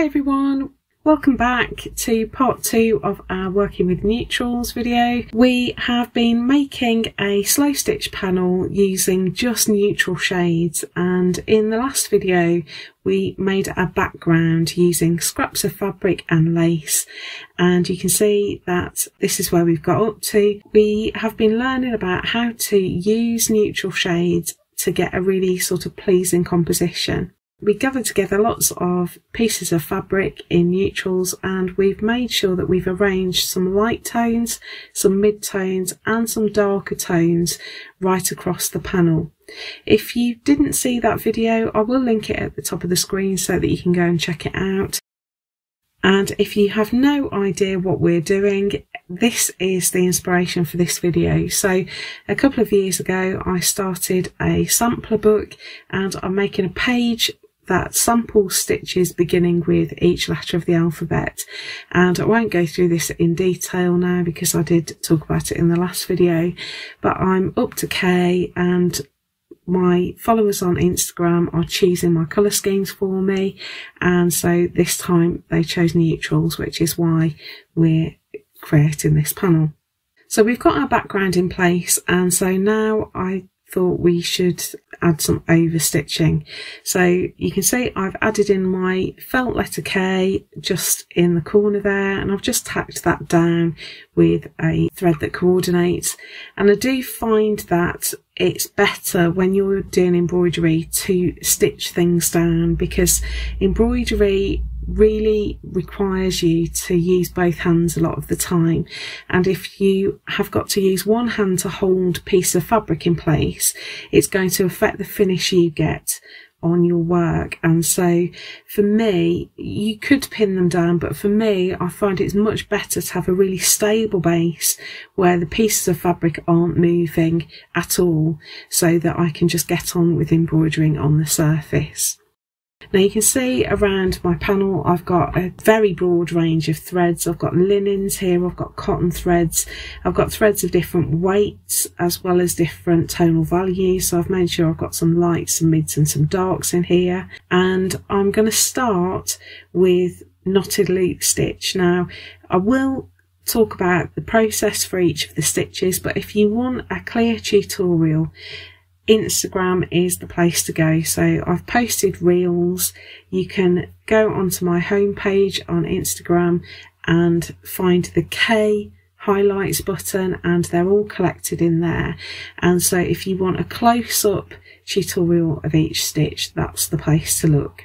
Hi everyone, welcome back to part 2 of our working with neutrals video. We have been making a slow stitch panel using just neutral shades, and in the last video we made a background using scraps of fabric and lace, and you can see that this is where we've got up to. We have been learning about how to use neutral shades to get a really sort of pleasing composition. We gathered together lots of pieces of fabric in neutrals, and we've made sure that we've arranged some light tones, some mid tones and some darker tones right across the panel. If you didn't see that video, I will link it at the top of the screen so that you can go and check it out. And if you have no idea what we're doing, this is the inspiration for this video. So a couple of years ago I started a sampler book, and I'm making a page that samples stitches beginning with each letter of the alphabet, and I won't go through this in detail now because I did talk about it in the last video, but I'm up to K, and my followers on Instagram are choosing my colour schemes for me, and so this time they chose neutrals, which is why we're creating this panel. So we've got our background in place, and so now I thought we should add some over stitching. So you can see I've added in my felt letter K just in the corner there, and I've just tacked that down with a thread that coordinates. And I do find that it's better when you're doing embroidery to stitch things down, because embroidery really requires you to use both hands a lot of the time, and if you have got to use one hand to hold a piece of fabric in place, it's going to affect the finish you get on your work. And so for me, you could pin them down, but for me I find it's much better to have a really stable base where the pieces of fabric aren't moving at all, so that I can just get on with embroidering on the surface. Now you can see around my panel I've got a very broad range of threads. I've got linens here, I've got cotton threads, I've got threads of different weights as well as different tonal values. So I've made sure I've got some lights, some mids and some darks in here. And I'm going to start with knotted loop stitch. Now I will talk about the process for each of the stitches, but if you want a clear tutorial, Instagram is the place to go. So I've posted reels. You can go onto my homepage on Instagram and find the K highlights button, and they're all collected in there. And so if you want a close-up tutorial of each stitch, that's the place to look.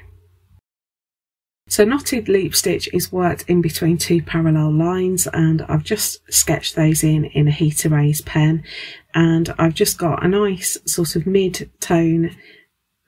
So knotted loop stitch is worked in between two parallel lines, and I've just sketched those in a heat erase pen, and I've just got a nice sort of mid-tone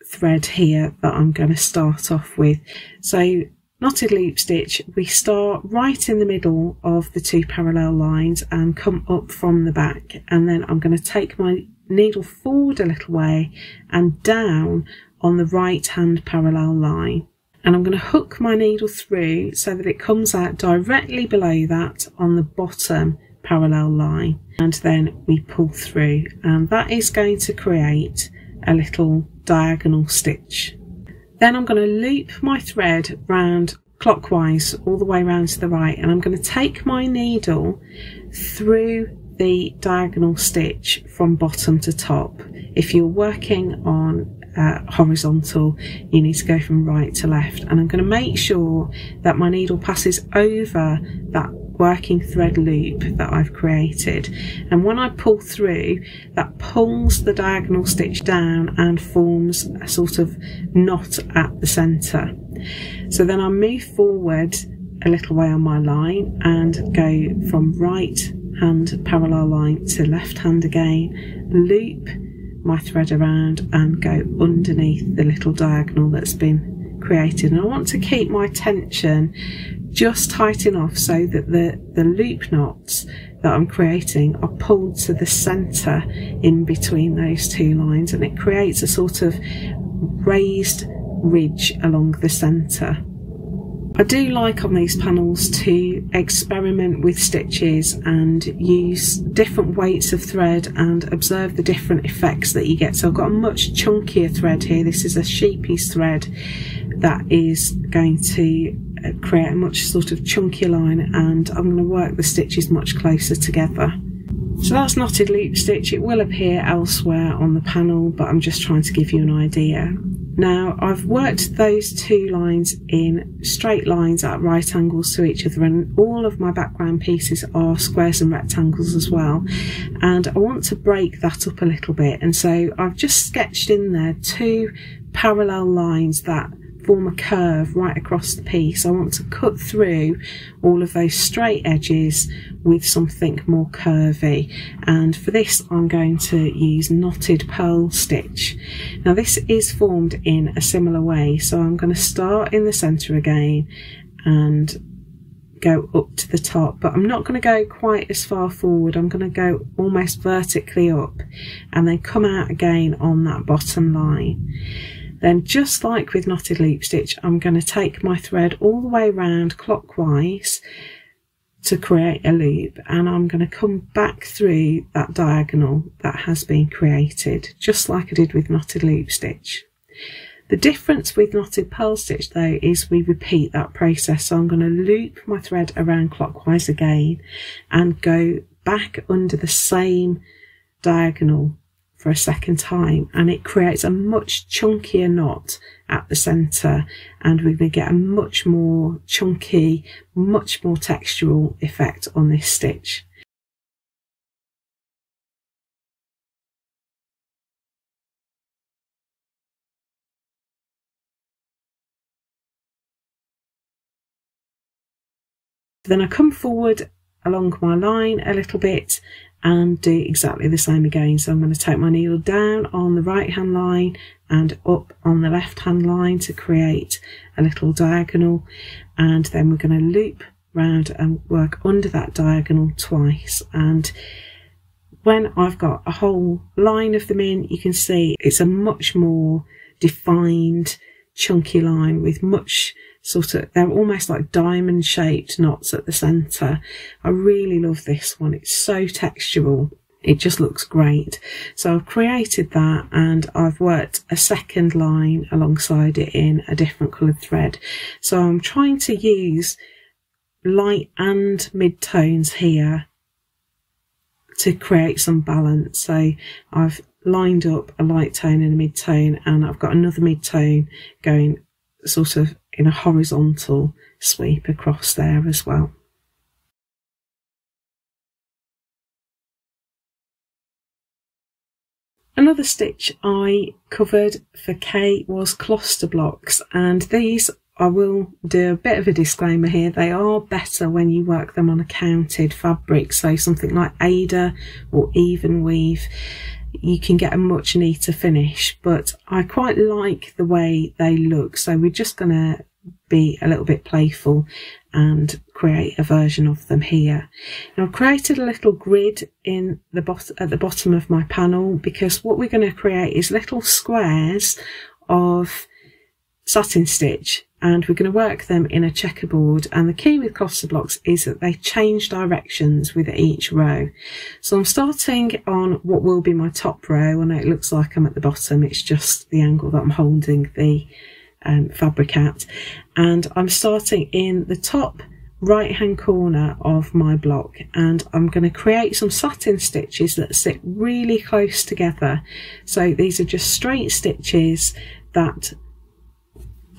thread here that I'm going to start off with. So knotted loop stitch, we start right in the middle of the two parallel lines and come up from the back, and then I'm going to take my needle forward a little way and down on the right hand parallel line. And I'm going to hook my needle through so that it comes out directly below that on the bottom parallel line, and then we pull through, and that is going to create a little diagonal stitch. Then I'm going to loop my thread round clockwise all the way round to the right, and I'm going to take my needle through the diagonal stitch from bottom to top. If you're working on horizontal, you need to go from right to left, and I'm going to make sure that my needle passes over that working thread loop that I've created, and when I pull through, that pulls the diagonal stitch down and forms a sort of knot at the centre. So then I move forward a little way on my line and go from right hand parallel line to left hand again, loop my thread around and go underneath the little diagonal that's been created. And I want to keep my tension just tight enough so that the loop knots that I'm creating are pulled to the centre in between those two lines, and it creates a sort of raised ridge along the centre. I do like on these panels to experiment with stitches and use different weights of thread and observe the different effects that you get. So I've got a much chunkier thread here. This is a sheepy's thread, that is going to create a much sort of chunkier line, and I'm going to work the stitches much closer together. So that's knotted loop stitch. It will appear elsewhere on the panel, but I'm just trying to give you an idea. Now I've worked those two lines in straight lines at right angles to each other, and all of my background pieces are squares and rectangles as well, and I want to break that up a little bit, and so I've just sketched in there two parallel lines that form a curve right across the piece. I want to cut through all of those straight edges with something more curvy, and for this I'm going to use knotted pearl stitch. Now this is formed in a similar way, so I'm going to start in the centre again and go up to the top, but I'm not going to go quite as far forward. I'm going to go almost vertically up and then come out again on that bottom line. Then, just like with knotted loop stitch, I'm going to take my thread all the way around clockwise to create a loop, and I'm going to come back through that diagonal that has been created, just like I did with knotted loop stitch. The difference with knotted pearl stitch though is we repeat that process, so I'm going to loop my thread around clockwise again and go back under the same diagonal for a second time, and it creates a much chunkier knot at the centre, and we're going to get a much more chunky, much more textural effect on this stitch. Then I come forward along my line a little bit and do exactly the same again. So I'm going to take my needle down on the right hand line and up on the left hand line to create a little diagonal, and then we're going to loop round and work under that diagonal twice. And when I've got a whole line of them in, you can see it's a much more defined chunky line with much sort of, they're almost like diamond shaped knots at the centre. I really love this one. It's so textural. It just looks great. So I've created that, and I've worked a second line alongside it in a different coloured thread. So I'm trying to use light and mid-tones here to create some balance. So I've lined up a light tone and a mid-tone, and I've got another mid-tone going sort of in a horizontal sweep across there as well. Another stitch I covered for Kay was cluster blocks, and these, I will do a bit of a disclaimer here, they are better when you work them on a counted fabric, so something like Ada or even weave. You can get a much neater finish, but I quite like the way they look, so we're just going to be a little bit playful and create a version of them here. Now I've created a little grid in the at the bottom of my panel, because what we're going to create is little squares of satin stitch, and we're going to work them in a checkerboard. And the key with cluster blocks is that they change directions with each row. So I'm starting on what will be my top row. I know it looks like I'm at the bottom, it's just the angle that I'm holding the fabric at, and I'm starting in the top right hand corner of my block, and I'm going to create some satin stitches that sit really close together. So these are just straight stitches that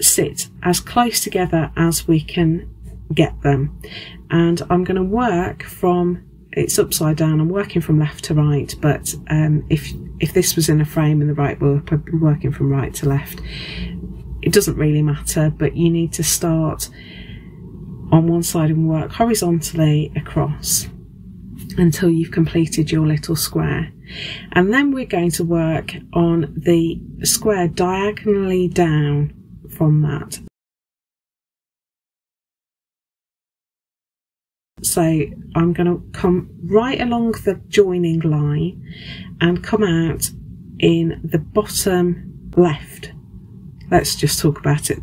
sit as close together as we can get them, and I'm going to work from, it's upside down, I'm working from left to right, but if this was in a frame in the right book, I'd be working from right to left. It doesn't really matter, but you need to start on one side and work horizontally across until you've completed your little square. And then we're going to work on the square diagonally down from that. So I'm going to come right along the joining line and come out in the bottom left. Let's just talk about it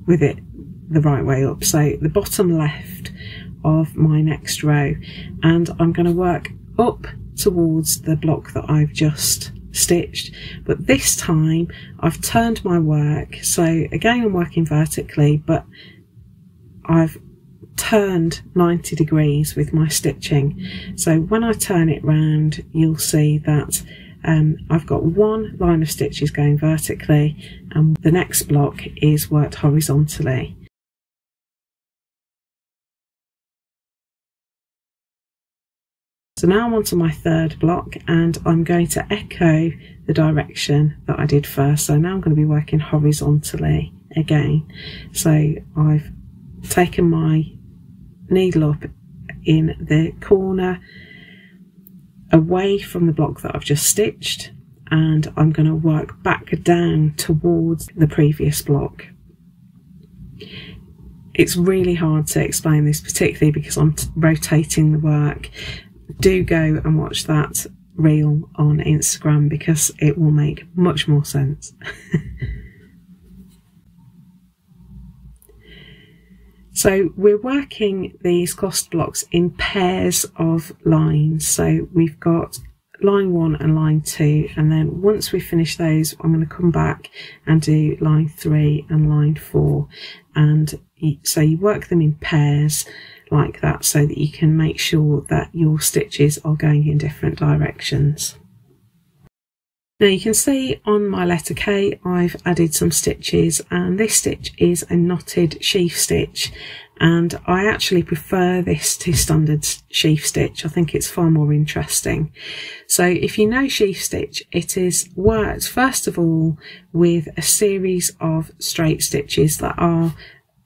with it the right way up. So the bottom left of my next row, and I'm going to work up towards the block that I've just stitched, but this time I've turned my work. So again, I'm working vertically, but I've turned 90 degrees with my stitching. So when I turn it round, you'll see that I've got one line of stitches going vertically and the next block is worked horizontally. So now I'm onto my third block and I'm going to echo the direction that I did first. So now I'm going to be working horizontally again. So I've taken my needle up in the corner away from the block that I've just stitched, and I'm going to work back down towards the previous block. It's really hard to explain this, particularly because I'm rotating the work. Do go and watch that reel on Instagram because it will make much more sense. So we're working these cluster blocks in pairs of lines. So we've got line 1 and line 2, and then once we finish those, I'm going to come back and do line 3 and line 4. And so you work them in pairs like that so that you can make sure that your stitches are going in different directions. Now you can see on my letter K I've added some stitches, and this stitch is a knotted sheaf stitch, and I actually prefer this to standard sheaf stitch. I think it's far more interesting. So if you know sheaf stitch, it is worked first of all with a series of straight stitches that are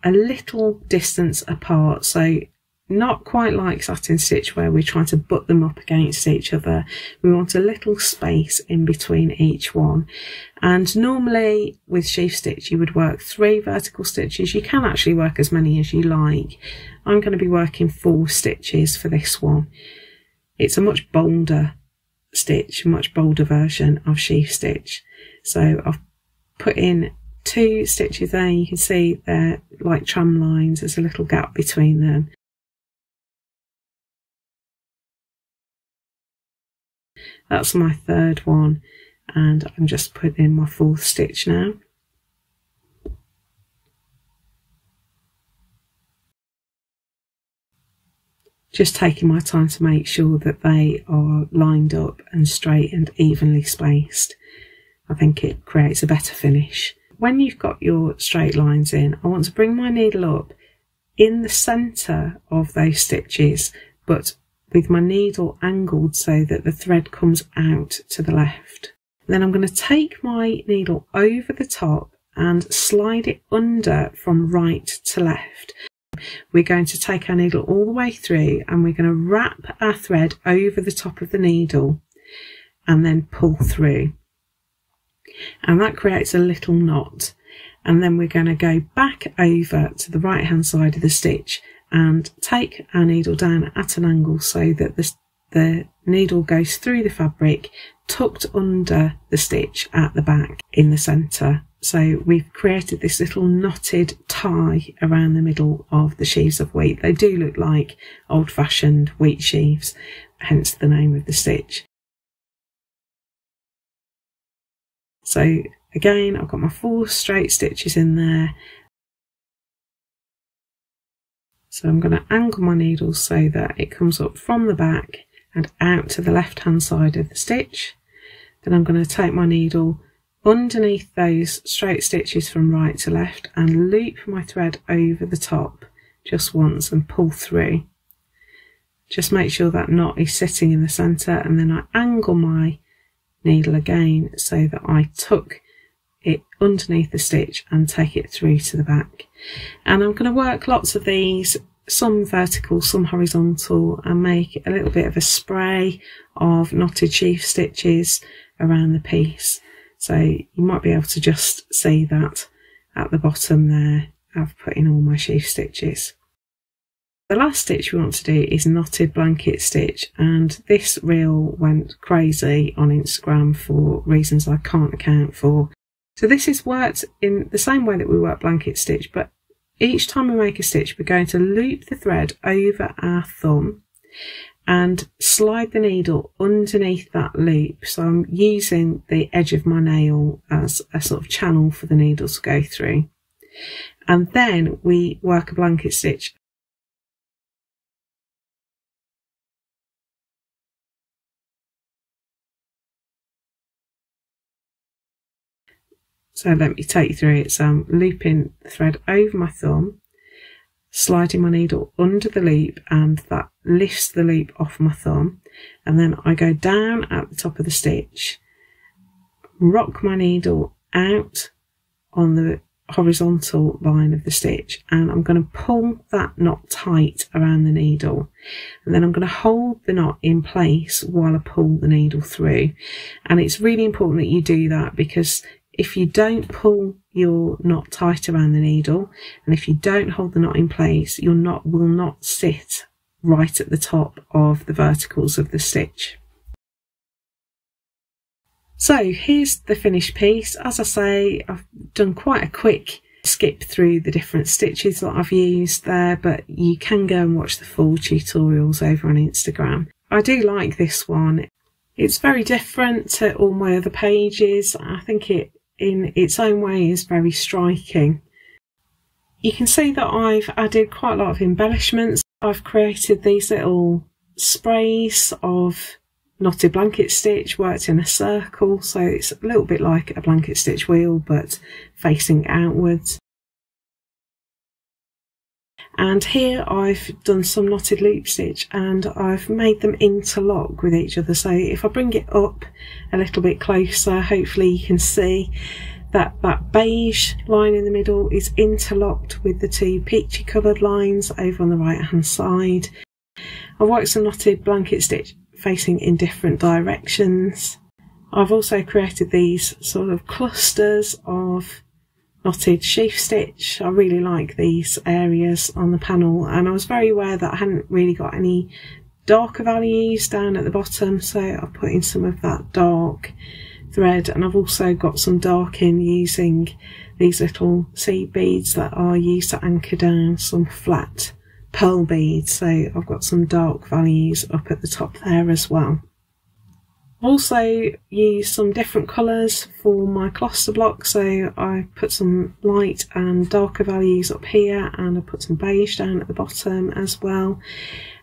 a little distance apart, so not quite like satin stitch where we're trying to butt them up against each other. We want a little space in between each one. And normally with sheaf stitch you would work 3 vertical stitches. You can actually work as many as you like. I'm going to be working 4 stitches for this one. It's a much bolder stitch, a much bolder version of sheaf stitch. So I've put in 2 stitches there. You can see they're like tram lines. There's a little gap between them. That's my third one, and I'm just putting in my 4th stitch now. Just taking my time to make sure that they are lined up and straight and evenly spaced. I think it creates a better finish. When you've got your straight lines in, I want to bring my needle up in the centre of those stitches, but with my needle angled so that the thread comes out to the left. Then I'm going to take my needle over the top and slide it under from right to left. We're going to take our needle all the way through and we're going to wrap our thread over the top of the needle and then pull through. And that creates a little knot. And then we're going to go back over to the right hand side of the stitch and take our needle down at an angle so that the needle goes through the fabric, tucked under the stitch at the back in the centre. So we've created this little knotted tie around the middle of the sheaves of wheat. They do look like old-fashioned wheat sheaves, hence the name of the stitch. So again, I've got my 4 straight stitches in there. So I'm going to angle my needle so that it comes up from the back and out to the left hand side of the stitch. Then I'm going to take my needle underneath those straight stitches from right to left and loop my thread over the top just once and pull through. Just make sure that knot is sitting in the centre, and then I angle my needle again so that I tuck it underneath the stitch and take it through to the back. And I'm going to work lots of these, some vertical, some horizontal, and make a little bit of a spray of knotted sheaf stitches around the piece. So you might be able to just see that at the bottom there I've put in all my sheaf stitches. The last stitch we want to do is knotted blanket stitch, and this reel went crazy on Instagram for reasons I can't account for. So this is worked in the same way that we work blanket stitch, but each time we make a stitch we're going to loop the thread over our thumb and slide the needle underneath that loop. So I'm using the edge of my nail as a sort of channel for the needle to go through. And then we work a blanket stitch. So let me take you through it. So I'm looping the thread over my thumb, sliding my needle under the loop, and that lifts the loop off my thumb. And then I go down at the top of the stitch, rock my needle out on the horizontal line of the stitch, and I'm going to pull that knot tight around the needle, and then I'm going to hold the knot in place while I pull the needle through. And it's really important that you do that, because if you don't pull your knot tight around the needle, and if you don't hold the knot in place, your knot will not sit right at the top of the verticals of the stitch. So here's the finished piece. As I say, I've done quite a quick skip through the different stitches that I've used there, but you can go and watch the full tutorials over on Instagram. I do like this one. It's very different to all my other pages. I think it in its own way is very striking. You can see that I've added quite a lot of embellishments. I've created these little sprays of knotted blanket stitch worked in a circle, so it's a little bit like a blanket stitch wheel but facing outwards. And here I've done some knotted loop stitch, and I've made them interlock with each other. So if I bring it up a little bit closer, hopefully you can see that that beige line in the middle is interlocked with the two peachy coloured lines over on the right hand side. I've worked some knotted blanket stitch facing in different directions. I've also created these sort of clusters of knotted sheaf stitch. I really like these areas on the panel, and I was very aware that I hadn't really got any darker values down at the bottom, so I've put in some of that dark thread, and I've also got some dark in using these little seed beads that are used to anchor down some flat pearl beads, so I've got some dark values up at the top there as well. Also used some different colours for my cluster block, so I put some light and darker values up here, and I put some beige down at the bottom as well.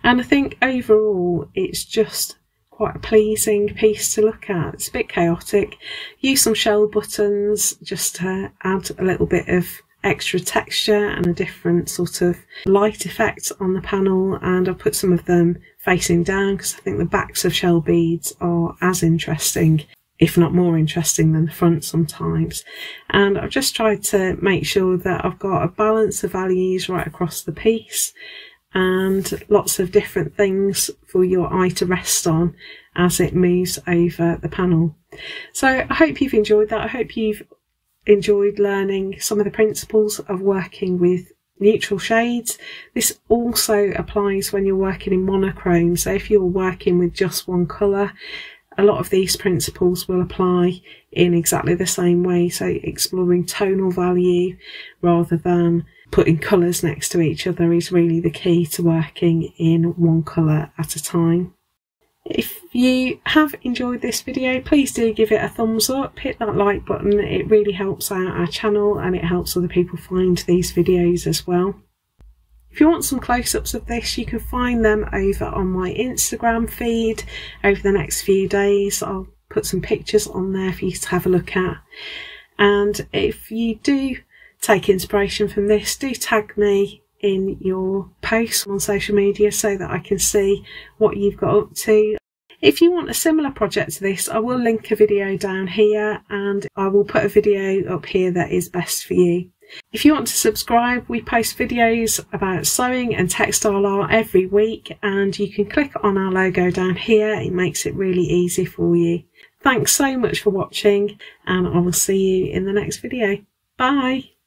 And I think overall it's just quite a pleasing piece to look at. It's a bit chaotic. Use some shell buttons just to add a little bit of extra texture and a different sort of light effect on the panel, and I've put some of them facing down because I think the backs of shell beads are as interesting, if not more interesting, than the front sometimes. And I've just tried to make sure that I've got a balance of values right across the piece and lots of different things for your eye to rest on as it moves over the panel. So I hope you've enjoyed that. I hope you've enjoyed learning some of the principles of working with neutral shades. This also applies when you're working in monochrome, so if you're working with just one colour, a lot of these principles will apply in exactly the same way, so exploring tonal value rather than putting colours next to each other is really the key to working in one colour at a time. If you have enjoyed this video, please do give it a thumbs up, hit that like button. It really helps out our channel and it helps other people find these videos as well. If you want some close-ups of this, you can find them over on my Instagram feed over the next few days. I'll put some pictures on there for you to have a look at. And if you do take inspiration from this, do tag me in your posts on social media so that I can see what you've got up to. If you want a similar project to this, I will link a video down here, and I will put a video up here that is best for you. If you want to subscribe, we post videos about sewing and textile art every week, and you can click on our logo down here. It makes it really easy for you. Thanks so much for watching, and I will see you in the next video. Bye!